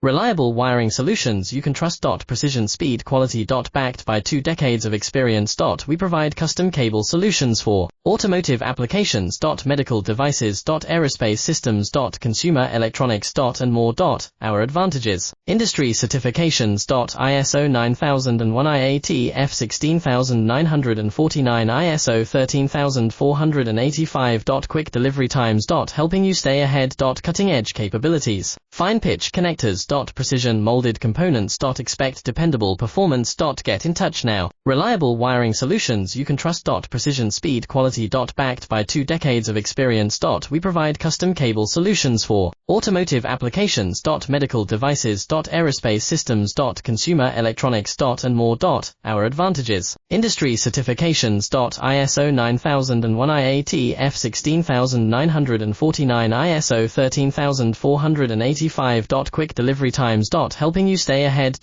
Reliable wiring solutions you can trust. Precision, speed, quality. Backed by 2 decades of experience. We provide custom cable solutions for automotive applications. Medical devices. Aerospace systems. Consumer electronics. And more. Our advantages: industry certifications. ISO 9001 IAT F16949 ISO 13485. Quick delivery times. Helping you stay ahead. Cutting edge capabilities: fine pitch connectors. Precision molded components. Expect dependable performance. Get in touch now. Reliable wiring solutions you can trust. Precision, speed, quality. Backed by 2 decades of experience. We provide custom cable solutions for automotive applications. Medical devices. Aerospace systems. Consumer electronics. And more. Our advantages: industry certifications. ISO 9001 IAT F16949 ISO 13485. Quick delivery times. Helping you stay ahead.